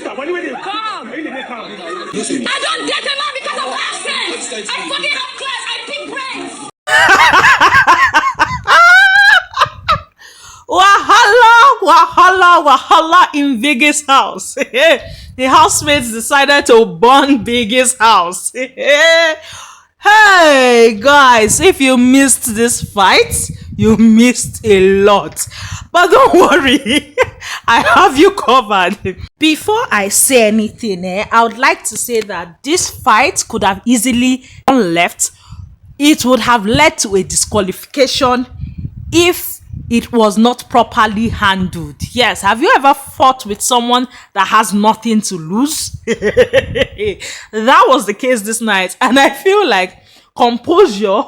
Come. I don't date a man because of accent. I forget up class. I pick brains. Wahala in Biggie's house. The housemates decided to burn Biggie's house. Hey guys, if you missed this fight, you missed a lot. But don't worry, I have you covered. Before I say anything, I would like to say that this fight could have easily gone left. It would have led to a disqualification if it was not properly handled. Yes, have you ever fought with someone that has nothing to lose? That was the case this night, and I feel like composure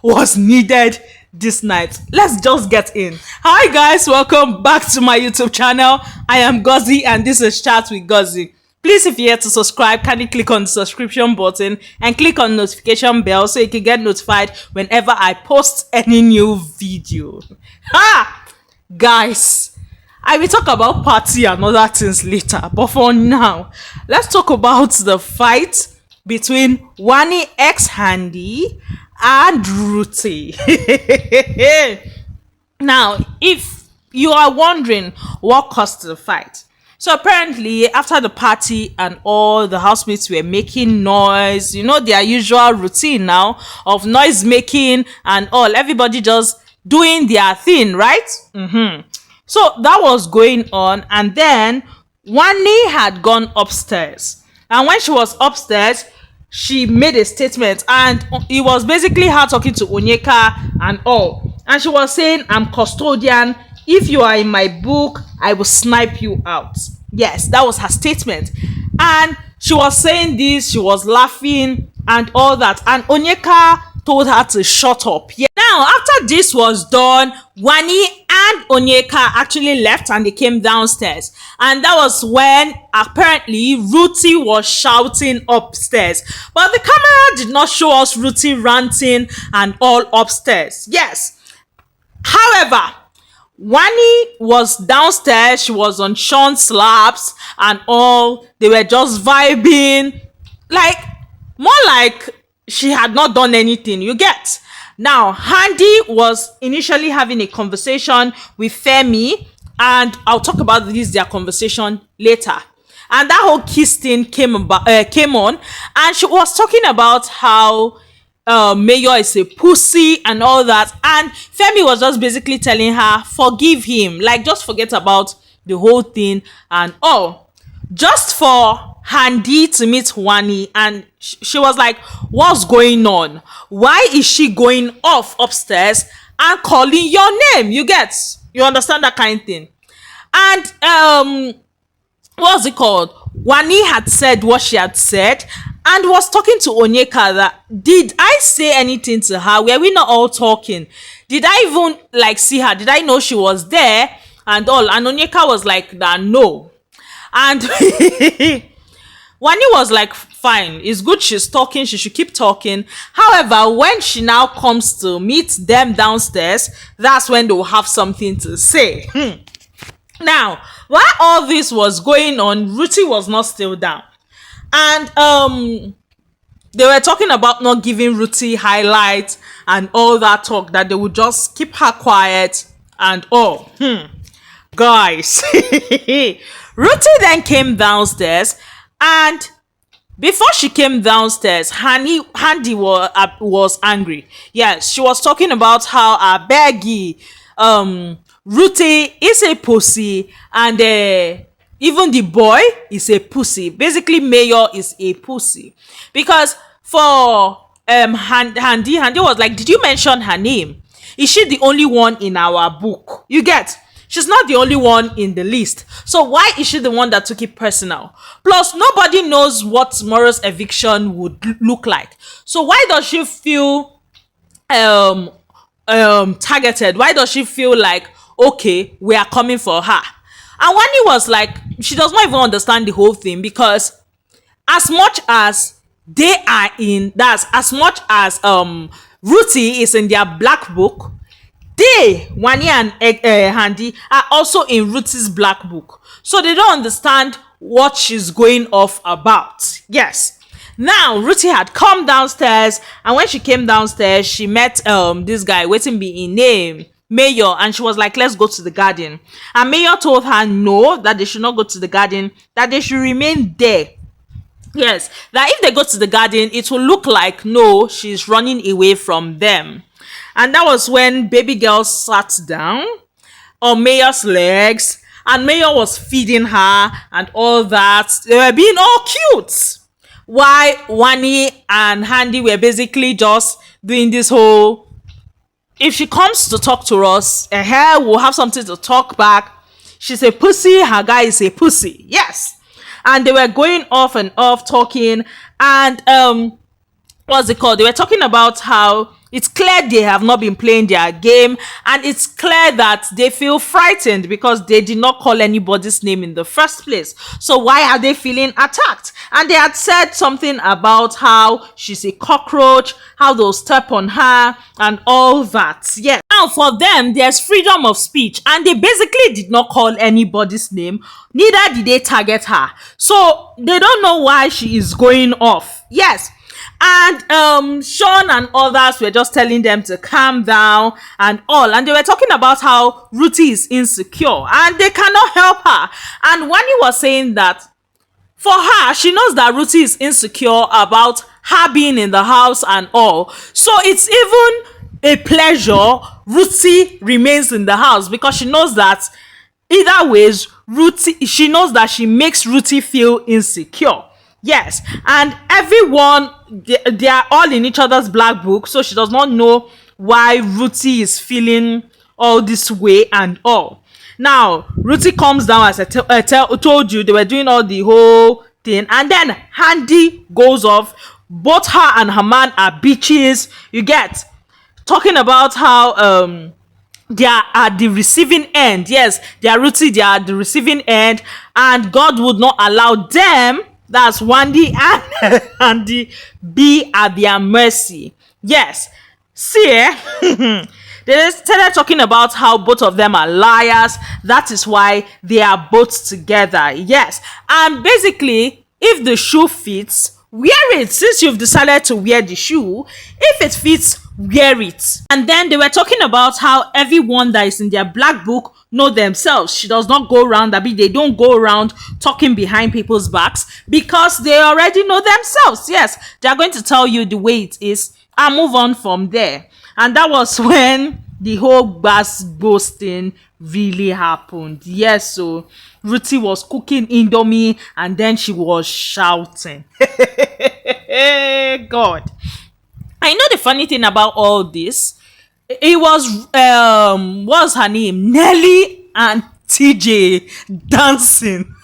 was needed this night. Let's just get in. Hi guys, welcome back to my YouTube channel. I am Gozi and this is Chat with Gozi. Please, if you're here to subscribe, kindly click on the subscription button and click on the notification bell so you can get notified whenever I post any new video. Guys, I will talk about party and other things later, but for now, let's talk about the fight between Wanni x Handi and Ruthee. Now, if you are wondering what caused the fight, so apparently after the party and all the housemates were making noise, you know, their usual routine now of noise making and all, everybody just doing their thing, right? So that was going on, and then Wanni had gone upstairs, and when she was upstairs, she made a statement, and it was basically her talking to Onyeka and all, and she was saying, "I'm custodian. If you are in my book, I will snipe you out." Yes, that was her statement. And she was saying this, she was laughing and all that. And Onyeka told her to shut up. Yeah. Now, after this was done, Wanni and Onyeka actually left and they came downstairs. And that was when apparently Ruthee was shouting upstairs. But the camera did not show us Ruthee ranting and all upstairs. Yes. However, Wanni was downstairs, she was on Sean's laps and all. They were just vibing, like more like she had not done anything, you get. Now, Handi was initially having a conversation with Femi, and I'll talk about their conversation later. And that whole kiss thing came on, and she was talking about how Mayor is a pussy and all that, and Femi was just basically telling her, forgive him, like just forget about the whole thing and all, just for Handi to meet Wanni. And she was like, what's going on? Why is she going off upstairs and calling your name? You understand that kind of thing. And what's it called, Wanni had said what she had said and was talking to Onyeka that, did I say anything to her? Were we not all talking? Did I even like see her? Did I know she was there and all? And Onyeka was like, that no. And Wanni was like, fine, it's good she's talking, she should keep talking. However, when she now comes to meet them downstairs, that's when they'll have something to say. Now, while all this was going on, Ruthee was not still down. And they were talking about not giving Ruthee highlights and all that talk, that they would just keep her quiet and all. Guys, Ruthee then came downstairs, and before she came downstairs, Handi was angry. Yes, she was talking about how Abegi, Ruthee is a pussy, and even the boy is a pussy. Basically, Mayor is a pussy. Because for Handi was like, did you mention her name? Is she the only one in our book? You get? She's not the only one in the list. So why is she the one that took it personal? Plus, nobody knows what tomorrow's eviction would look like. So why does she feel targeted? Why does she feel like, okay, we are coming for her? And Wanni was like, she does not even understand the whole thing, because as much as they are in, that's as much as Ruthee is in their black book, they, Wanni and Handi, are also in Ruthee's black book. So they don't understand what she's going off about. Yes. Now Ruthie had come downstairs, and when she came downstairs, she met this guy waiting be in name Mayor, and she was like, let's go to the garden. And Mayor told her no, that they should not go to the garden, that they should remain there. Yes, that if they go to the garden, it will look like no, she's running away from them. And that was when baby girl sat down on Mayor's legs, and Mayor was feeding her and all that. They were being all cute. Why Wanni and Handi were basically just doing this whole, if she comes to talk to us, we'll have something to talk back. She's a pussy, her guy is a pussy. Yes. And they were going off and off talking, and what's it called? They were talking about how it's clear they have not been playing their game, and it's clear that they feel frightened because they did not call anybody's name in the first place. So why are they feeling attacked? And they had said something about how she's a cockroach, how they'll step on her, and all that. Yeah. Now for them, there's freedom of speech, and they basically did not call anybody's name. Neither did they target her. So they don't know why she is going off. Yes. And Sean and others were just telling them to calm down and all, and they were talking about how Ruthee is insecure and they cannot help her. And Wanni was saying that for her, she knows that Ruthee is insecure about her being in the house and all, so it's even a pleasure Ruthee remains in the house, because she knows that either ways she knows that she makes Ruthee feel insecure. Yes, and everyone, they are all in each other's black book, so she does not know why Ruthee is feeling all this way and all. Now, Ruthee comes down, as I told you, they were doing all the whole thing, and then Handi goes off. Both her and her man are bitches. You get, talking about how they are at the receiving end. Yes, they are Ruthee, they are at the receiving end, and God would not allow them, that's Wanni and Handi, be at their mercy. Yes. See, they started talking about how both of them are liars. That is why they are both together. Yes. And basically, if the shoe fits, wear it. Since you've decided to wear the shoe, if it fits, wear it. And then they were talking about how everyone that is in their black book know themselves. She does not go around, they don't go around talking behind people's backs, because they already know themselves. Yes, they are going to tell you the way it is and move on from there. And that was when the whole bass boasting really happened. Yes, so Ruthee was cooking Indomie and then she was shouting. God. I know the funny thing about all this, it was what's her name, Nelly and TJ dancing.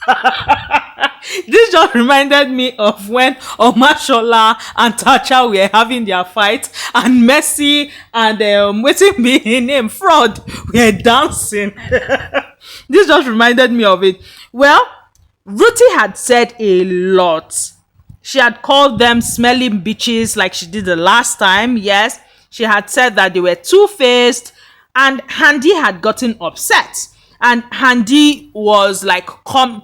This just reminded me of when Omashola and Tacha were having their fight, and Messi and waiting me in name Fraud were dancing. This just reminded me of it. Well, Ruthee had said a lot. She had called them smelling bitches like she did the last time. Yes, she had said that they were two-faced, and Handi had gotten upset. And Handi was like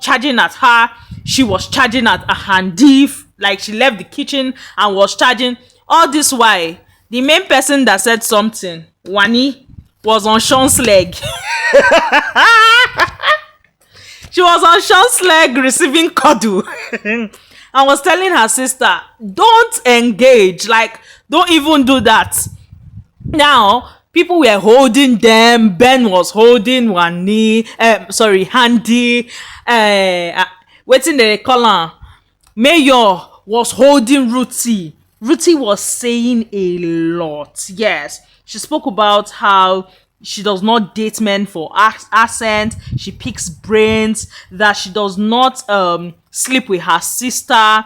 charging at her. She was charging at Handi, like she left the kitchen and was charging. All this while, the main person that said something, Wanni, was on Sean's leg. She was on Sean's leg receiving cuddle. And was telling her sister, don't engage, like don't even do that. Now people were holding them. Ben was holding Handi, waiting the color. Mayor was holding Ruthee. Ruthee was saying a lot. Yes, she spoke about how she does not date men for accent. She picks brains. That she does not sleep with her sister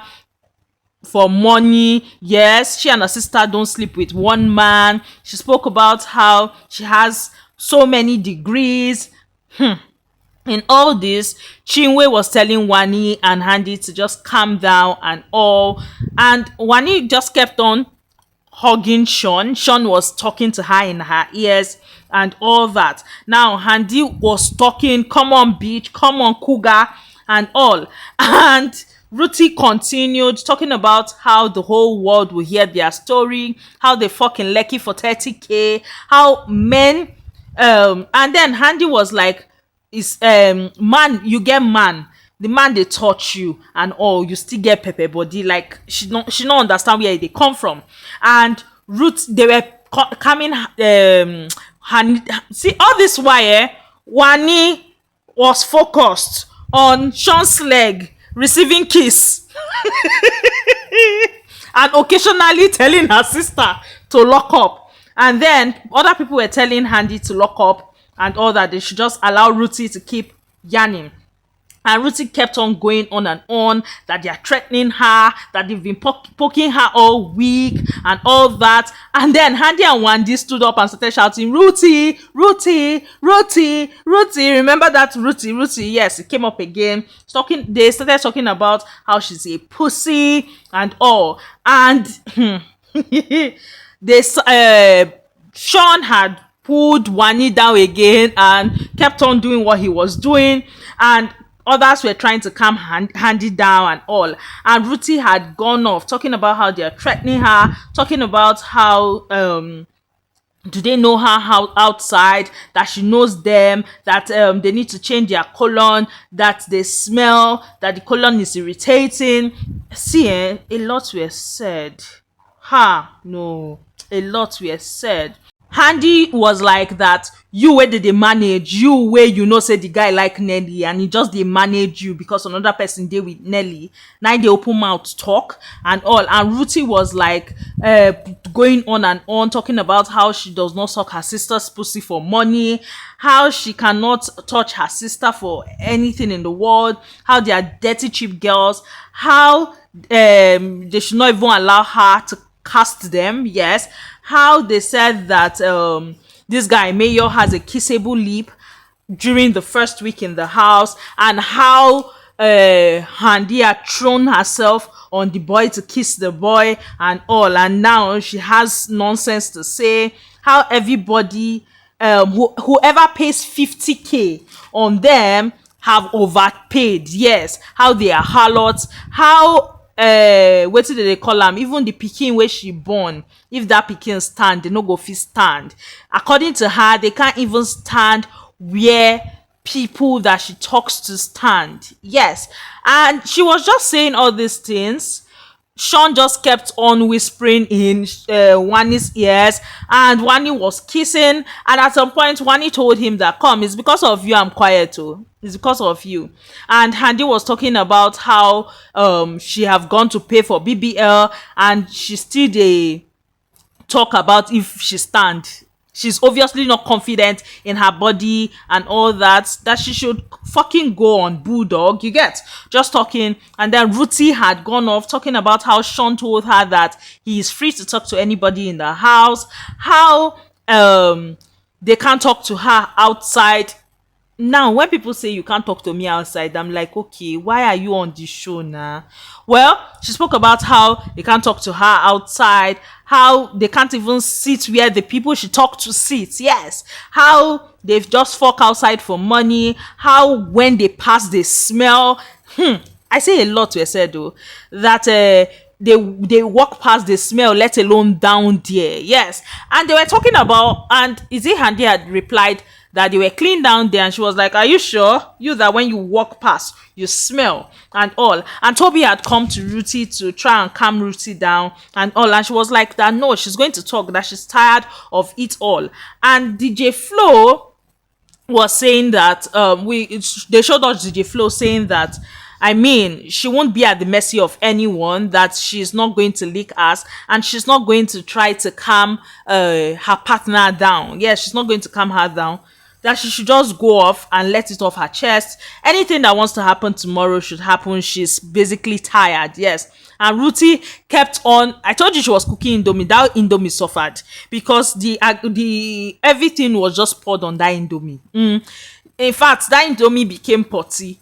for money. Yes, she and her sister don't sleep with one man. She spoke about how she has so many degrees. In all this, Chinwe was telling Wanni and Handi to just calm down and all. And Wanni just kept on hugging Sean. Sean was talking to her in her ears and all that. Now Handi was talking, come on bitch, come on cougar. and all. And Ruthie continued talking about how the whole world will hear their story, how they fucking lucky for 30K, how men and then Handi was like, is man, you get man, the man they touch you and all, you still get pepper body. Like she don't understand where they come from. And Ruth, they were coming see all this wire. Wanni was focused on Sean's leg receiving kiss and occasionally telling her sister to lock up. And then other people were telling Handi to lock up and all that. They should just allow Ruthie to keep yarning. And Ruthie kept on going on and on that they are threatening her, that they've been poking her all week and all that. And then Handi and Wanni stood up and started shouting, Ruthie, Ruthie, Ruthie, Ruthie. Remember that Ruthie, Ruthie? Yes, it came up again. They started talking about how she's a pussy and all. And Sean had pulled Wanni down again and kept on doing what he was doing. And others were trying to calm Handi down and all. And Ruthie had gone off talking about how they are threatening her, talking about how do they know her how outside, that she knows them, that they need to change their colon, that they smell, that the colon is irritating. See, a lot were said. No, a lot were said. Handi was like that, you where did they manage, you where you know say the guy like Nelly and he just they manage you because another person dey with Nelly. Now they open mouth talk and all. And Ruthie was like going on and on talking about how she does not suck her sister's pussy for money, how she cannot touch her sister for anything in the world, how they are dirty cheap girls, how they should not even allow her to cast them. Yes, how they said that this guy Mayor has a kissable lip during the first week in the house, and how Handi had thrown herself on the boy to kiss the boy and all, and now she has nonsense to say. How everybody whoever pays 50K on them have overpaid. Yes, how they are harlots, how wetin did they call am, even the pikin wey she born, if that pikin stand, they no go fit stand. According to her, they can't even stand where people that she talks to stand. Yes, and she was just saying all these things. Sean just kept on whispering in Wanni's ears, and Wanni was kissing. And at some point, Wanni told him that, come, it's because of you I'm quiet too. It's because of you. And Handi was talking about how she have gone to pay for BBL, and she still dey talk about if she stand. She's obviously not confident in her body and all that she should fucking go on Bulldog, you get, just talking. And then Ruthie had gone off talking about how Sean told her that he is free to talk to anybody in the house, how they can't talk to her outside. Now, when people say you can't talk to me outside, I'm like, okay, why are you on this show now? Well, she spoke about how they can't talk to her outside, how they can't even sit where the people she talked to sit. Yes, how they've just fuck outside for money, how when they pass they smell. I say a lot were said though, that they walk past the smell, let alone down there. Yes, and they were talking about, and Izzy Handi had replied that they were clean down there, and she was like, are you sure you that when you walk past you smell and all? And Toby had come to Ruthie to try and calm Ruthie down and all, and she was like that no, she's going to talk, that she's tired of it all. And DJ Flo was saying that they showed us DJ Flo saying that, I mean, she won't be at the mercy of anyone, that she's not going to lick ass, and she's not going to try to calm her partner down. Yes, she's not going to calm her down, that she should just go off and let it off her chest. Anything that wants to happen tomorrow should happen. She's basically tired. Yes. And Ruthie kept on. I told you she was cooking Indomie. That Indomie suffered because the everything was just poured on that Indomie. In fact, that Indomie became potty.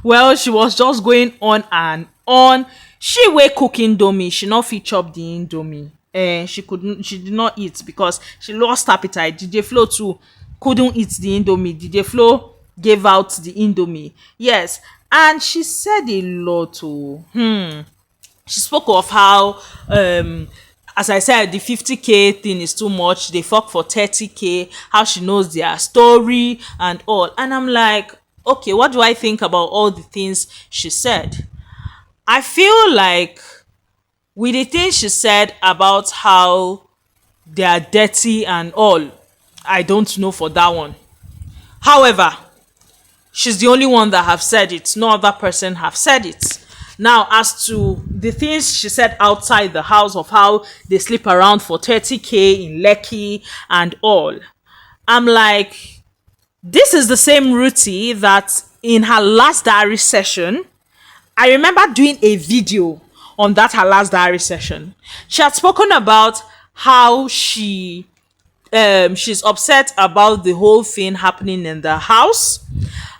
Well, she was just going on and on. She were cooking Indomie. She not fit chop the Indomie. She did not eat because she lost appetite. DJ Flo too couldn't eat the Indomie. DJ Flo gave out the Indomie. Yes. And she said a lot. Oh. She spoke of how as I said, the 50K thing is too much. They fuck for 30K, how she knows their story and all. And I'm like, okay, what do I think about all the things she said? I feel like with the things she said about how they are dirty and all, I don't know for that one. However, she's the only one that have said it. No other person have said it. Now, as to the things she said outside the house of how they sleep around for 30K in Lekki and all, I'm like, this is the same Ruthee that in her last diary session, I remember doing a video on that her last diary session. She had spoken about how she's upset about the whole thing happening in the house,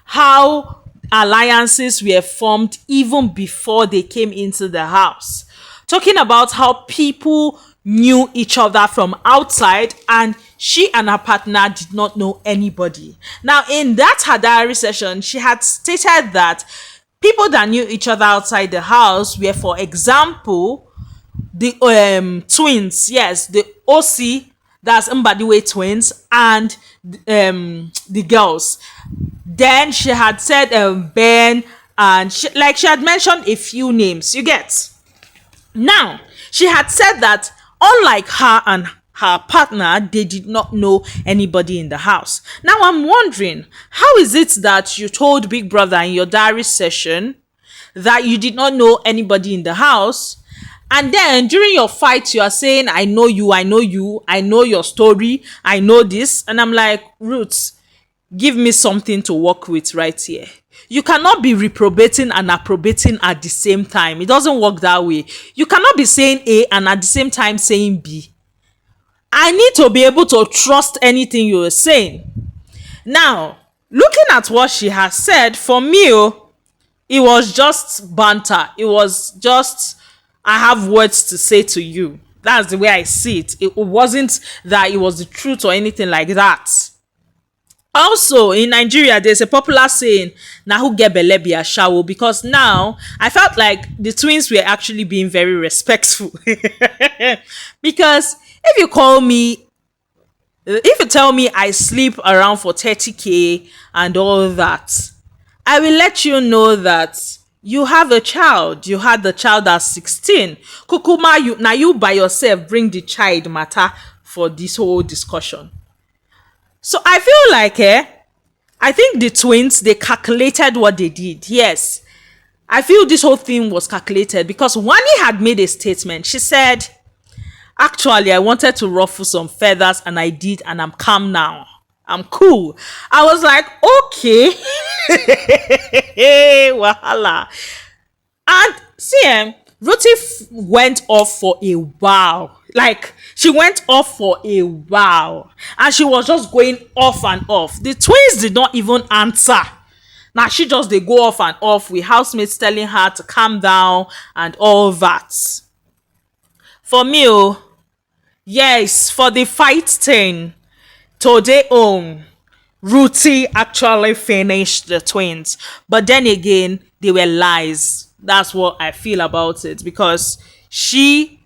how alliances were formed even before they came into the house, talking about how people knew each other from outside and she and her partner did not know anybody. Now, in that her diary session, she had stated that people that knew each other outside the house were, for example, the twins, yes, the OC, that's Mbadiwe twins, and the girls. Then she had said Ben, and she had mentioned a few names. You get? Now, she had said that unlike her and her partner, they did not know anybody in the house. Now, I'm wondering, how is it that you told Big Brother in your diary session that you did not know anybody in the house, and then during your fight you are saying, I know you, I know you, I know your story, I know this? And I'm like, Roots, give me something to work with right here. You cannot be reprobating and approbating at the same time. It doesn't work that way. You cannot be saying A and at the same time saying B. I need to be able to trust anything you are saying. Now, looking at what she has said, for me, it was just banter. It was just, I have words to say to you. That's the way I see it. It wasn't that it was the truth or anything like that. Also, in Nigeria, there's a popular saying, "Na who get belle be ashawo," because now I felt like the twins were actually being very respectful. Because if you tell me I sleep around for 30K and all that, I will let you know that you have a child. You had the child at 16. Kukuma, now you by yourself bring the child matter for this whole discussion. So I feel like, I think the twins, they calculated what they did. Yes. I feel this whole thing was calculated because Wanni had made a statement. She said, actually, I wanted to ruffle some feathers and I did, and I'm calm now. I'm cool. I was like, okay. Wahala. And see, Ruthee went off for a while. Like, she went off for a while. And she was just going off and off. The twins did not even answer. Now, they go off and off with housemates telling her to calm down and all that. For me, yes, for the fight thing, today Ruthee actually finished the twins. But then again, they were lies. That's what I feel about it, because she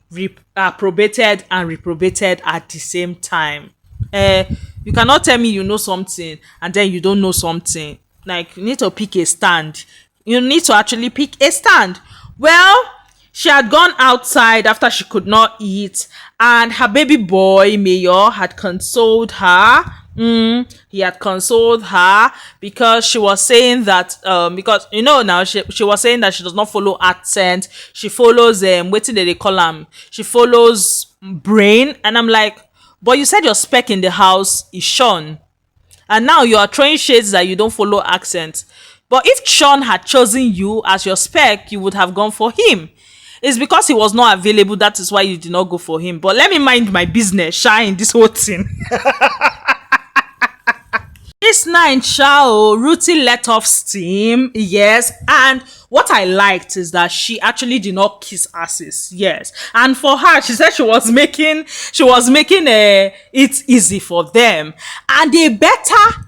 approbated and reprobated at the same time. You cannot tell me you know something and then you don't know something. Like, you need to pick a stand. You need to actually pick a stand. Well, she had gone outside after she could not eat, and her baby boy, Mayor, had consoled her. He had consoled her because she was saying that, because, now she was saying that she does not follow accent. She follows, what did they call them? She follows brain. And I'm like, but you said your spec in the house is Sean. And now you are throwing shades that you don't follow accent. But if Sean had chosen you as your spec, you would have gone for him. It's because he was not available. That is why you did not go for him. But let me mind my business, shine this whole thing. This night, Ruthee let off steam, yes, and what I liked is that she actually did not kiss asses, yes, and for her, she said she was making it easy for them, and they better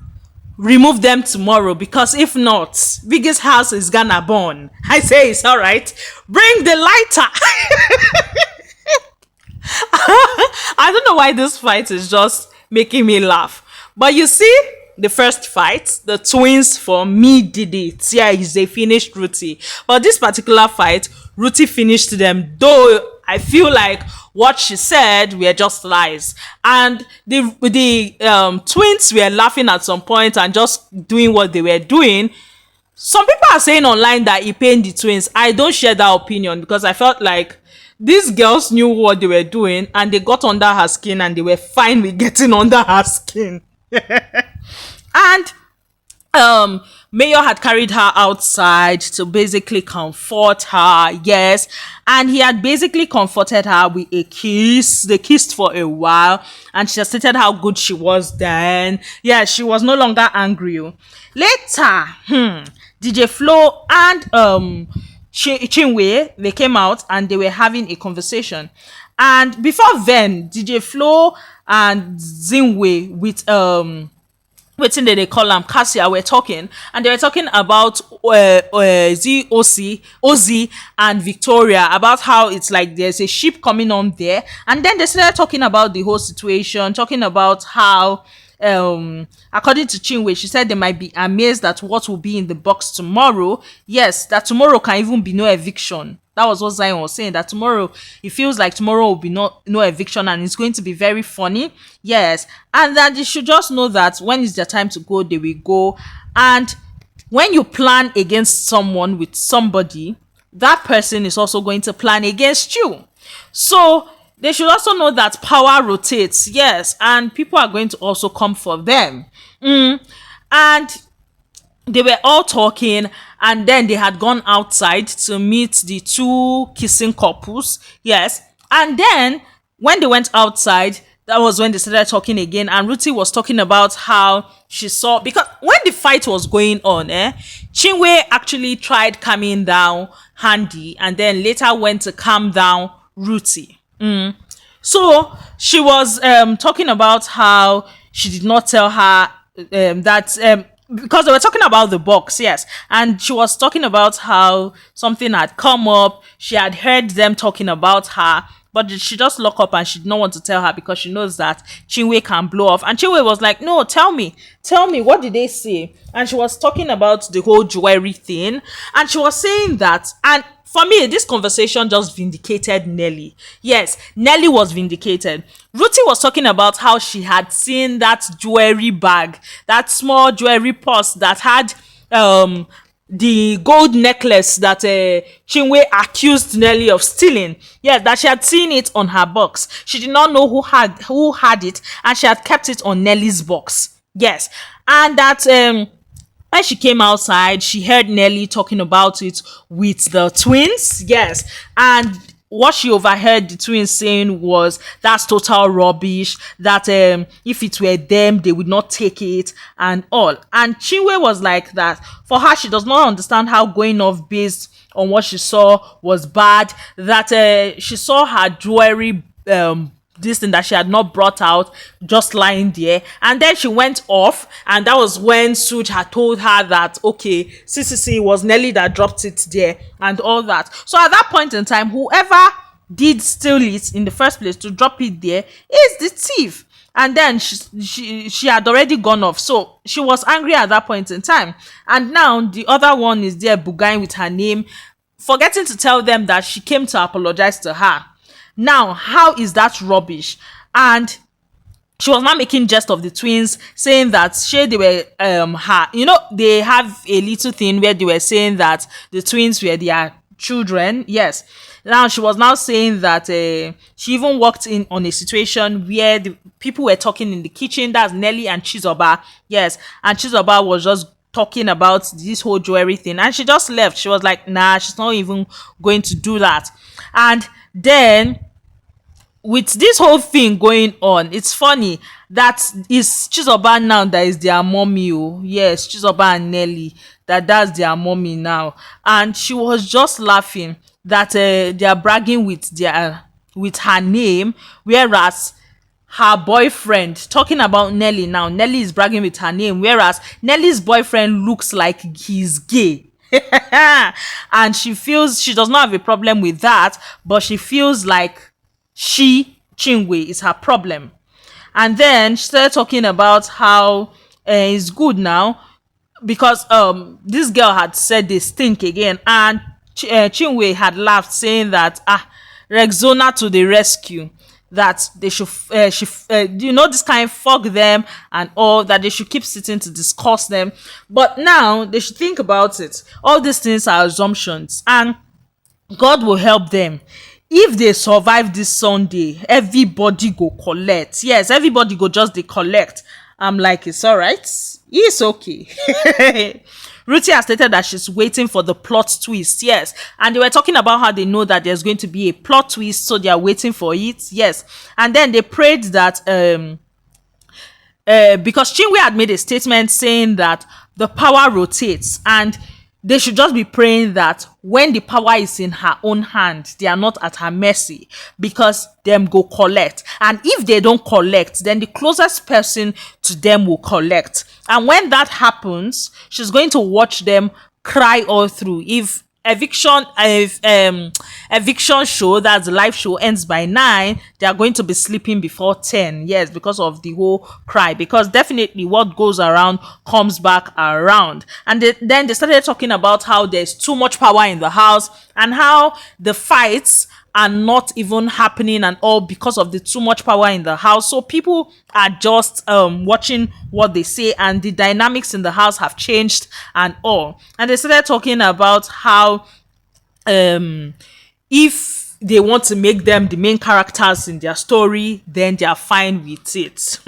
remove them tomorrow, because if not, biggest house is gonna burn. I say it's all right. Bring the lighter. I don't know why this fight is just making me laugh. But you see, the first fight, the twins for me did it. Yeah, they finished Ruthee. But this particular fight, Ruthee finished them, though I feel like what she said were just lies. And the twins were laughing at some point and just doing what they were doing. Some people are saying online that he pained the twins. I don't share that opinion, because I felt like these girls knew what they were doing and they got under her skin and they were fine with getting under her skin. And Mayor had carried her outside to basically comfort her, yes, and he had basically comforted her with a kiss. They kissed for a while and she stated how good she was then. Yeah, she was no longer angry. Later, DJ Flo and Chinwe, they came out and they were having a conversation. And before then, DJ Flo and Zinwe with wetin they call them, Cassia, were talking, and they were talking about Ozzy and Victoria, about how it's like there's a ship coming on there. And then they started talking about the whole situation, talking about how according to Chinwe, she said they might be amazed at what will be in the box tomorrow. Yes, that tomorrow can even be no eviction. That was what Zion was saying, that tomorrow, it feels like tomorrow will be no eviction and it's going to be very funny. Yes. And that they should just know that when it's their time to go, they will go. And when you plan against someone with somebody, that person is also going to plan against you. So they should also know that power rotates. Yes. And people are going to also come for them. And they were all talking, and then they had gone outside to meet the two kissing couples. Yes. And then when they went outside, that was when they started talking again. And Ruthee was talking about how she saw, because when the fight was going on, Chinwe actually tried calming down Handi and then later went to calm down Ruthee. So she was talking about how she did not tell her that because they were talking about the box, yes, and she was talking about how something had come up. She had heard them talking about her, but she just locked up and she did not want to tell her because she knows that Chinwe can blow off. And Chinwe was like, no, tell me, what did they say? And she was talking about the whole jewelry thing, and she was saying that, and for me, this conversation just vindicated Nelly. Yes, Nelly was vindicated. Ruthee was talking about how she had seen that jewelry bag, that small jewelry purse that had the gold necklace that Chinwe accused Nelly of stealing. Yes, that she had seen it on her box. She did not know who had it, and she had kept it on Nelly's box. Yes, and that when she came outside, she heard Nelly talking about it with the twins. Yes. And what she overheard the twins saying was, that's total rubbish, that if it were them, they would not take it and all. And Chinwe was like that. For her, she does not understand how going off based on what she saw was bad, that she saw her jewelry this thing that she had not brought out just lying there, and then she went off, and that was when Suj had told her that okay, CCC, it was Nelly that dropped it there and all that. So at that point in time, whoever did steal it in the first place to drop it there is the thief. And then she had already gone off, so she was angry at that point in time. And now the other one is there bugaing with her name, forgetting to tell them that she came to apologize to her. Now, how is that rubbish? And she was not making jest of the twins, saying that they were they have a little thing where they were saying that the twins were their children. Yes. Now she was now saying that she even walked in on a situation where the people were talking in the kitchen. That's Nelly and Chizoba. Yes, and Chizoba was just talking about this whole jewelry thing, and she just left. She was like, nah, she's not even going to do that. And then with this whole thing going on, it's funny that it's Chizoba now that is their mommy. Oh yes, Chizoba and Nelly, that's their mommy now. And she was just laughing that they are bragging with her name, whereas her boyfriend, talking about Nelly now. Nelly is bragging with her name, whereas Nelly's boyfriend looks like he's gay. And she feels she does not have a problem with that, but she feels like Chinwe is her problem. And then she started talking about how it's good now because this girl had said they stink again, and Chinwe had laughed, saying that Rexona to the rescue, that they should this kind, fuck them and all, that they should keep sitting to discuss them, but now they should think about it. All these things are assumptions, and God will help them. If they survive this Sunday, everybody go collect. Yes, everybody go just dey collect. I'm like, it's all right. It's okay. Ruthee has stated that she's waiting for the plot twist. Yes. And they were talking about how they know that there's going to be a plot twist, so they are waiting for it. Yes. And then they prayed that because Chinwe had made a statement saying that the power rotates, and they should just be praying that when the power is in her own hand, they are not at her mercy, because them go collect. And if they don't collect, then the closest person to them will collect. And when that happens, she's going to watch them cry all through. If eviction show, that's the live show, ends by 9, they are going to be sleeping before 10. Yes, because of the whole cry, because definitely what goes around comes back around. And then they started talking about how there's too much power in the house, and how the fights are not even happening and all because of the too much power in the house. So people are just watching what they say, and the dynamics in the house have changed and all. And they started talking about how if they want to make them the main characters in their story, then they are fine with it.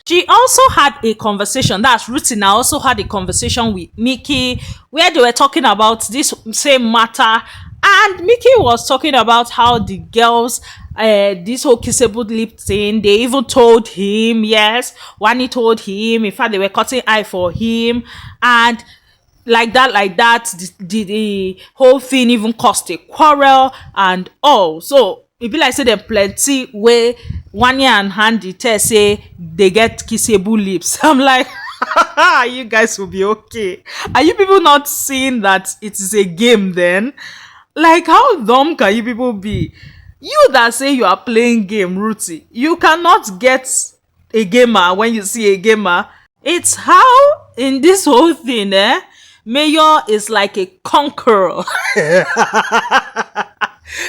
She also had a conversation, that's Ruthee now, also had a conversation with Mickey, where they were talking about this same matter. And Mickey was talking about how the girls, this whole kissable lip thing, they even told him, yes, Wanni told him, in fact, they were cutting eye for him, and like that, the whole thing even caused a quarrel and all. So it be like say them plenty where Wanni and Handi tell say they get kissable lips. I'm like, you guys will be okay. Are you people not seeing that it is a game then? Like, how dumb can you people be? You that say you are playing game, Ruthee, you cannot get a gamer when you see a gamer. It's how in this whole thing, Mayor is like a conqueror.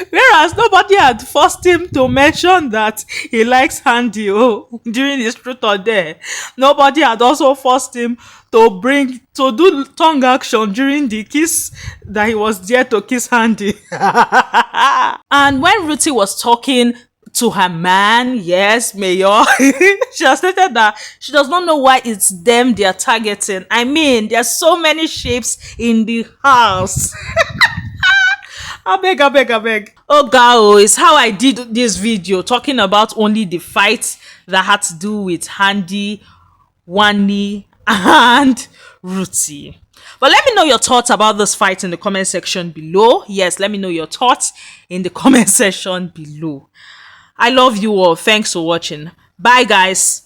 Whereas nobody had forced him to mention that he likes Handi during his truth or dare. Nobody had also forced him to do tongue action during the kiss that he was there to kiss Handi. And when Ruthee was talking to her man, yes, Mayor, she has stated that she does not know why it's them they are targeting. I mean, there's so many shapes in the house. I beg. Oh, God, it's how I did this video, talking about only the fight that had to do with Handi, Wanni, and Ruthee. But let me know your thoughts about this fight in the comment section below. Yes, let me know your thoughts in the comment section below. I love you all. Thanks for watching. Bye, guys.